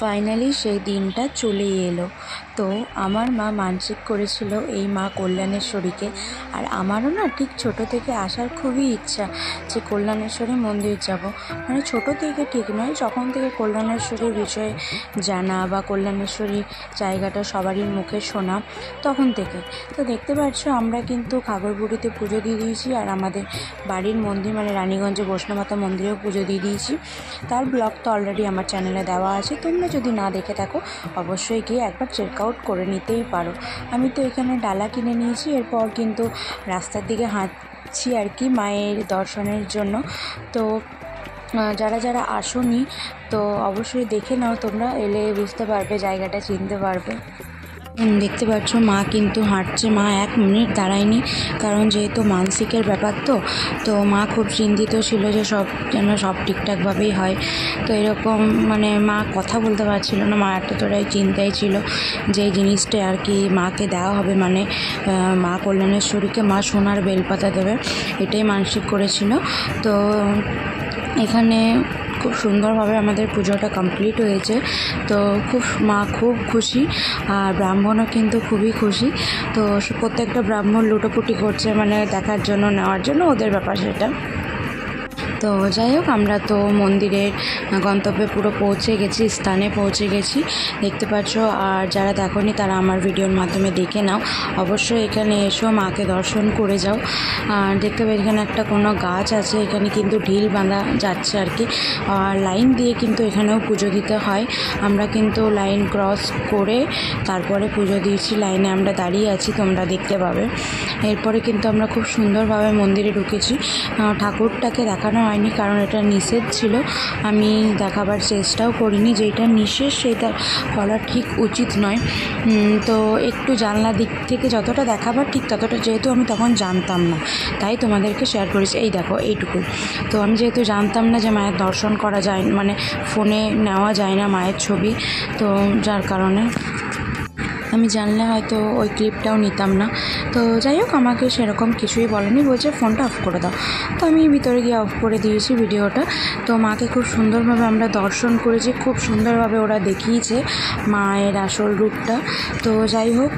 Finally সেই দিনটা চলেই এলো। তো আমার মা মানসিক করেছিল এই মা কল্যাণেশ্বরীকে, আর আমারও না ঠিক ছোট থেকে আসার খুবই ইচ্ছা যে কল্যাণেশ্বরী মন্দির যাব। মানে ছোট থেকে ঠিক নয়, যখন থেকে কল্যাণেশ্বরীর বিষয়ে জানা বা কল্যাণেশ্বরী জায়গাটা সবারই মুখে শোনা তখন থেকে। তো দেখতে পাচ্ছ আমরা কিন্তু ঘাগরবুড়িতে পুজো দিয়ে দিয়েছি, আর আমাদের বাড়ির মন্দির মানে রানীগঞ্জে বৈষ্ণবমাতা মন্দিরেও পুজো দিয়ে দিয়েছি। তার ব্লগ তো অলরেডি আমার চ্যানেলে দেওয়া আছে, তোমরা যদি না দেখে থাকো অবশ্যই গিয়ে একবার চেক আউট করে নিতেই পারো। আমি তো এখানে ডালা কিনে নিয়েছি, এরপর কিন্তু রাস্তার দিকে হাঁটছি আর কি মায়ের দর্শনের জন্য। তো যারা যারা আসোনি তো অবশ্যই দেখে নাও, তোমরা এলে বুঝতে পারবে, জায়গাটা চিনতে পারবে। দেখতে পাচ্ছ মা কিন্তু হাঁটছে, মা 1 মিনিট দাঁড়ায়নি, কারণ যেহেতু মানসিকের ব্যাপার তো মা খুব চিন্তিত ছিল যে যেন সব ঠিকঠাকভাবেই হয়। তো এরকম মানে মা কথা বলতে পারছিল না, মা এতটাই চিন্তায় ছিল যে জিনিসটা আর কি মাকে দেওয়া হবে, মানে মা কল্যাণেশ্বরীকে মা সোনার বেলপাতা দেবে, এটাই মানসিক করেছিল। তো এখানে খুব সুন্দরভাবে আমাদের পুজোটা কমপ্লিট হয়েছে। তো মা খুব খুশি, আর ব্রাহ্মণও কিন্তু খুবই খুশি। তো প্রত্যেকটা ব্রাহ্মণ লুটোপুটি করছে, মানে দেখার জন্য নেওয়ার জন্য, ওদের ব্যাপার সেটা। তো যাই হোক, আমরা তো মন্দিরের গন্তব্যে পুরো পৌঁছে গেছি, স্থানে পৌঁছে গেছি দেখতে পাচ্ছ। আর যারা দেখোনি তারা আমার ভিডিওর মাধ্যমে দেখে নাও, অবশ্যই এখানে এসো মাকে দর্শন করে যাও। আর দেখতে পাচ্ছি এখানে একটা কোনো গাছ আছে, এখানে কিন্তু ঢিল বাঁধা যাচ্ছে আর কি, আর লাইন দিয়ে কিন্তু এখানেও পুজো দিতে হয়। আমরা কিন্তু লাইন ক্রস করে তারপরে পুজো দিয়েছি, লাইনে আমরা দাঁড়িয়ে আছি, তোমরা দেখতে পাবে। এরপরে কিন্তু আমরা খুব সুন্দরভাবে মন্দিরে ঢুকেছি। ঠাকুরটাকে দেখানো হয়নি কারণ এটা নিষেধ ছিল, আমি দেখাবার চেষ্টাও করিনি, যেটা নিষেধ সেটা বলা ঠিক উচিত নয়। তো একটু জানলা দিক থেকে যতটা দেখাবার ঠিক ততটা, যেহেতু আমি তখন জানতাম না তাই তোমাদেরকে শেয়ার করেছি। এই দেখো এইটুকুই। তো আমি যেহেতু জানতাম না যে মায়ের দর্শন করা যায়, মানে ফোনে নেওয়া যায় না মায়ের ছবি, তো যার কারণে আমি জানলে হয়তো ওই ক্লিপটাও নিতাম না। তো যাই হোক, আমাকে সেরকম কিছুই বলেনি, বলছে ফোনটা অফ করে দাও। তো আমি ভিতরে গিয়ে অফ করে দিয়েছি ভিডিওটা। তো মাকে খুব সুন্দরভাবে আমরা দর্শন করেছি, খুব সুন্দরভাবে ওরা দেখিয়েছে মায়ের আসল রূপটা। তো যাই হোক,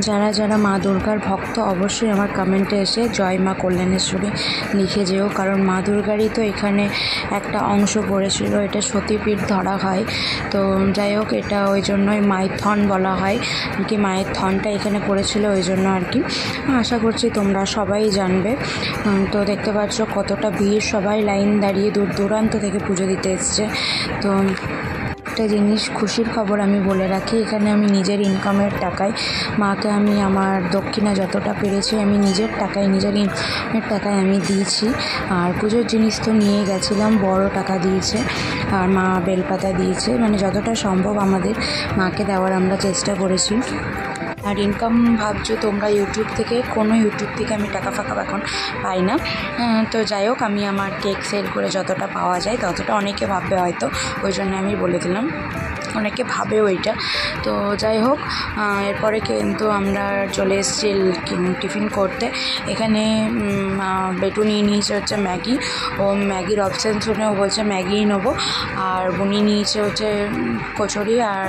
যারা যারা মা দুর্গার ভক্ত অবশ্যই আমার কমেন্টে এসে জয় মা কল্যাণেশ্বরী লিখে যেও, কারণ মা দুর্গারই তো এখানে একটা অংশ পড়েছিল, এটা সতীপীঠ ধরা হয়। তো যাই হোক, এটা ওই জন্যই মায়ের থন বলা হয় আর কি, মায়ের থনটা এখানে পড়েছিল ওই জন্য আর কি। আশা করছি তোমরা সবাই জানবে। তো দেখতে পাচ্ছ কতটা ভিড়, সবাই লাইন দাঁড়িয়ে দূর দূরান্ত থেকে পুজো দিতে এসছে। তো একটা জিনিস খুশির খবর আমি বলে রাখি, এখানে আমি নিজের ইনকামের টাকায় মাকে আমি আমার দক্ষিণা যতটা পেরেছি আমি নিজের টাকায়, নিজের ইনকামের টাকায় আমি দিয়েছি। আর পুজোর জিনিস তো নিয়ে গেছিলাম, বড় টাকা দিয়েছে, আর মা বেলপাতা দিয়েছে, মানে যতটা সম্ভব আমাদের মাকে দেওয়ার আমরা চেষ্টা করেছি। আর ইনকাম ভাবছো তোমরা ইউটিউব থেকে, কোনো ইউটিউব থেকে আমি টাকা ফাঁকা এখন পাই না। তো যাই হোক, আমি আমার কেক সেল করে যতটা পাওয়া যায় ততটা, অনেকে ভাববে হয়তো, ওই জন্য আমি বলে দিলাম, অনেকে ভাবে ওইটা। তো যাই হোক, এরপরে কিন্তু আমরা চলে এসেছি টিফিন করতে। এখানে বেটু নিয়ে নিয়েছে হচ্ছে ম্যাগি, ও ম্যাগির অপশান শুনে ও বলছে ম্যাগিই নেবো। আর বুনি নিয়েছে হচ্ছে কচুরি আর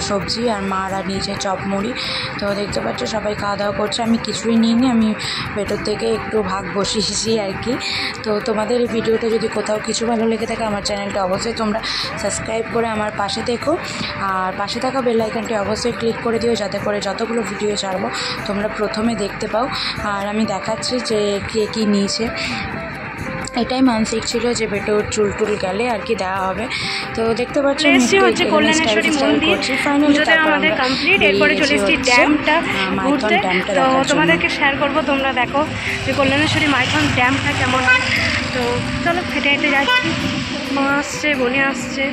সবজি, আর মারা নিয়েছে চপ মুড়ি। তো দেখতে পাচ্ছ সবাই খাওয়া দাওয়া করছে, আমি কিছুই নিইনি, আমি বেটোর থেকে একটু ভাগ বসিয়েছি আর কি। তো তোমাদের এই ভিডিওটা যদি কোথাও কিছু ভালো লেগে থাকে আমার চ্যানেলটা অবশ্যই তোমরা সাবস্ক্রাইব করে আমার পাশে দেখো, আর পাশে থাকা বেল আইকনটি অবশ্যই ক্লিক করে দিও, যাতে করে যতগুলো ভিডিও ছাড়বো তোমরা প্রথমে দেখতে পাও। আর আমি দেখাচ্ছি যে কে কী নিয়েছে, এটাই মানসিক ছিল যে বেটোর চুল টুল গেলে আর কি দেওয়া হবে। তো দেখতে পাচ্ছি হচ্ছে কল্যাণেশ্বরী মন্দির, পুজোটা আমাদের কমপ্লিট। এরপরে চলে এসেছি ড্যামটা ঘুরতে, তো তোমাদেরকে শেয়ার করবো, তোমরা দেখো যে কল্যাণেশ্বরী মাইথন ড্যামটা কেমন। তো চলো হেঁটে হেঁটে যাচ্ছি, মা আসছে, বোনে আসছে,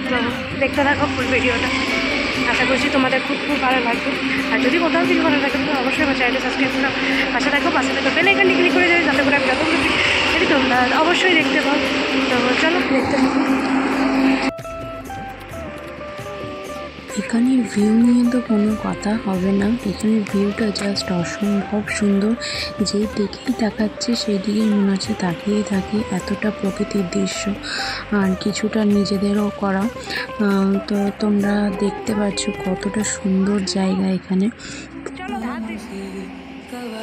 তো দেখতে থাকো ফুল ভিডিওটা। আশা করছি তোমাদের খুব খুব ভালো লাগবে। আর যদি কোথাও কিছু ভালো লাগে তো অবশ্যই আমার চ্যানেলটা সাবস্ক্রাইব করো, পাশে থাকো বেল আইকনটি ক্লিক করে যাবে, যাতে করে আমি যতগুলো সেটি তোমরা অবশ্যই দেখতে পাও। তো চলো দেখতে পাবো। এখানের ভিউ নিয়ে তো কোনো কথা হবে না, এখানের ভিউটা জাস্ট অসম্ভব সুন্দর। যেই দিকেই তাকাচ্ছে সেই দিকেই মনে হচ্ছে তাকিয়ে থাকি, এতটা প্রকৃতির দৃশ্য আর কিছুটা নিজেদেরও করা। তো তোমরা দেখতে পাচ্ছ কতটা সুন্দর জায়গা এখানে।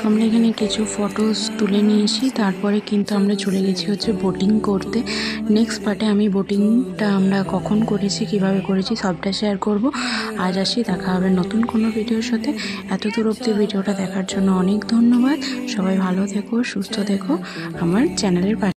আমরা এখানে কিছু ফটোস তুলে নিয়েছি, তারপরে কিন্তু আমরা চলে গেছি হচ্ছে বোটিং করতে। নেক্সট পার্টে আমি বোটিংটা আমরা কখন করেছি, কিভাবে করেছি সবটা শেয়ার করব। আজ আসি, দেখা হবে নতুন কোনো ভিডিওর সাথে। এত দূর অবধি ভিডিওটা দেখার জন্য অনেক ধন্যবাদ। সবাই ভালো থেকো, সুস্থ থেকো, আমার চ্যানেলের পাশে।